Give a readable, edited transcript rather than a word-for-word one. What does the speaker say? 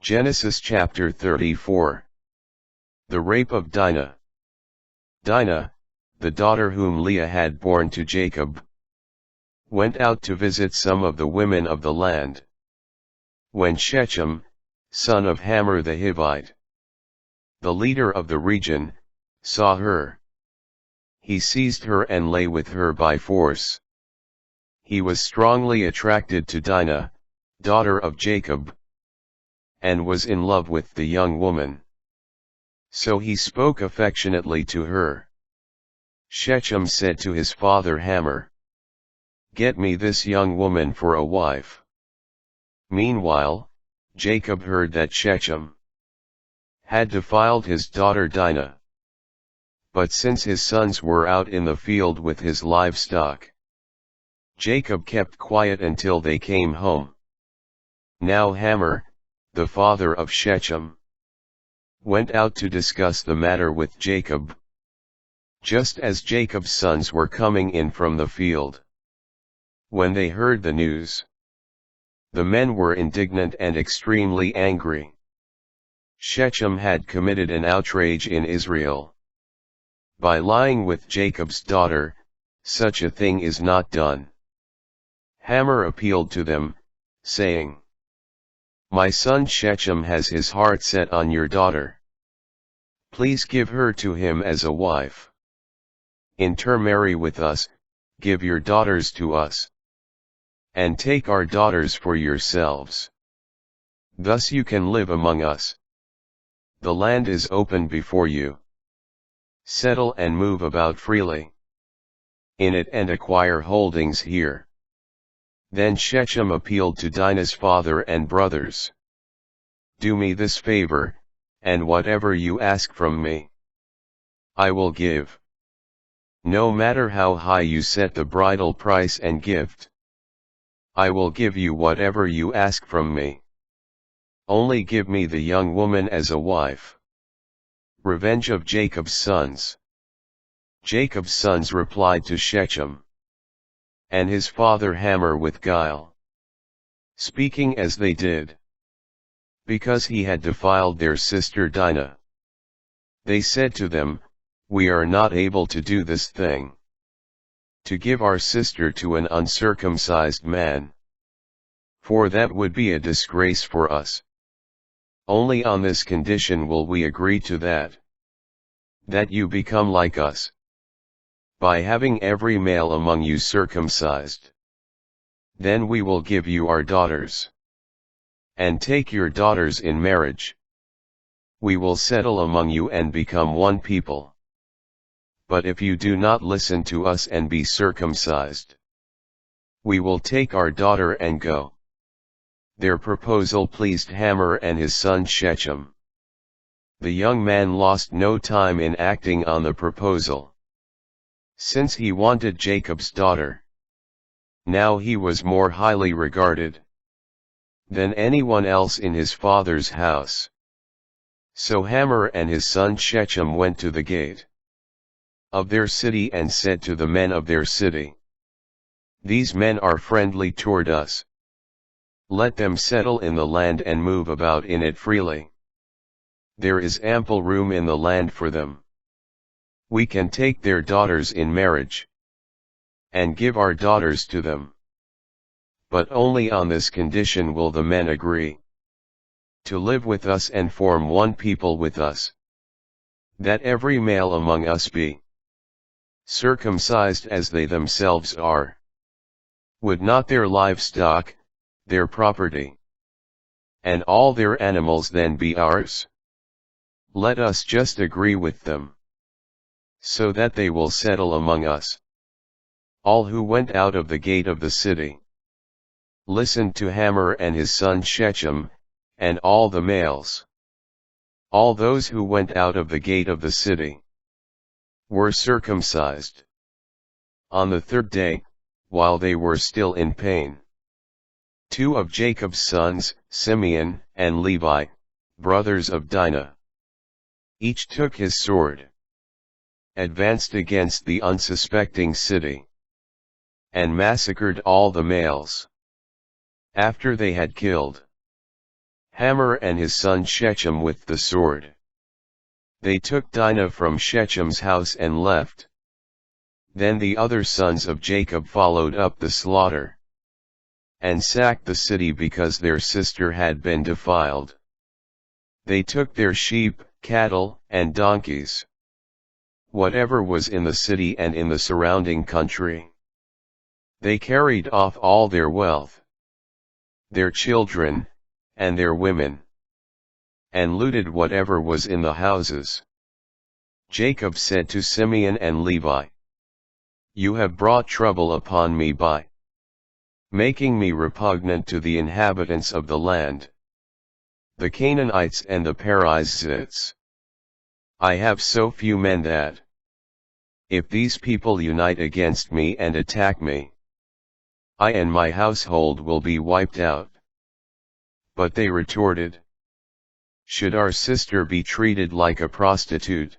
Genesis chapter 34. The rape of Dinah. Dinah, the daughter whom Leah had borne to Jacob, went out to visit some of the women of the land. When Shechem, son of Hamor the Hivite, the leader of the region, saw her, he seized her and lay with her by force. He was strongly attracted to Dinah, daughter of Jacob, and was in love with the young woman. So he spoke affectionately to her. Shechem said to his father Hamor, "Get me this young woman for a wife." Meanwhile, Jacob heard that Shechem had defiled his daughter Dinah. But since his sons were out in the field with his livestock, Jacob kept quiet until they came home. Now Hamor, the father of Shechem, went out to discuss the matter with Jacob. Just as Jacob's sons were coming in from the field, when they heard the news, the men were indignant and extremely angry. Shechem had committed an outrage in Israel. By lying with Jacob's daughter, such a thing is not done. Hamor appealed to them, saying, "My son Shechem has his heart set on your daughter. Please give her to him as a wife. Intermarry with us, give your daughters to us, and take our daughters for yourselves. Thus you can live among us. The land is open before you. Settle and move about freely in it and acquire holdings here." Then Shechem appealed to Dinah's father and brothers. "Do me this favor, and whatever you ask from me, I will give. No matter how high you set the bridal price and gift, I will give you whatever you ask from me. Only give me the young woman as a wife." Revenge of Jacob's sons. Jacob's sons replied to Shechem and his father Hamor with guile, speaking as they did, because he had defiled their sister Dinah. They said to them, "We are not able to do this thing, to give our sister to an uncircumcised man, for that would be a disgrace for us. Only on this condition will we agree to that you become like us, by having every male among you circumcised. Then we will give you our daughters, and take your daughters in marriage. We will settle among you and become one people. But if you do not listen to us and be circumcised, we will take our daughter and go." Their proposal pleased Hamor and his son Shechem. The young man lost no time in acting on the proposal, since he wanted Jacob's daughter. Now he was more highly regarded than anyone else in his father's house. So Hamor and his son Shechem went to the gate of their city and said to the men of their city, "These men are friendly toward us. Let them settle in the land and move about in it freely. There is ample room in the land for them. We can take their daughters in marriage, and give our daughters to them. But only on this condition will the men agree to live with us and form one people with us, that every male among us be circumcised as they themselves are. Would not their livestock, their property, and all their animals then be ours? Let us just agree with them, so that they will settle among us." All who went out of the gate of the city listened to Hamor and his son Shechem, and all the males. All those who went out of the gate of the city were circumcised. On the third day, while they were still in pain, two of Jacob's sons, Simeon and Levi, brothers of Dinah, each took his sword, advanced against the unsuspecting city, and massacred all the males. After they had killed Hamor and his son Shechem with the sword. They took Dinah from Shechem's house and left. Then the other sons of Jacob followed up the slaughter, and sacked the city because their sister had been defiled. They took their sheep, cattle, and donkeys, whatever was in the city and in the surrounding country. They carried off all their wealth, their children, and their women, and looted whatever was in the houses. Jacob said to Simeon and Levi, "You have brought trouble upon me by making me repugnant to the inhabitants of the land, the Canaanites and the Perizzites. I have so few men that, if these people unite against me and attack me, I and my household will be wiped out." But they retorted, "Should our sister be treated like a prostitute?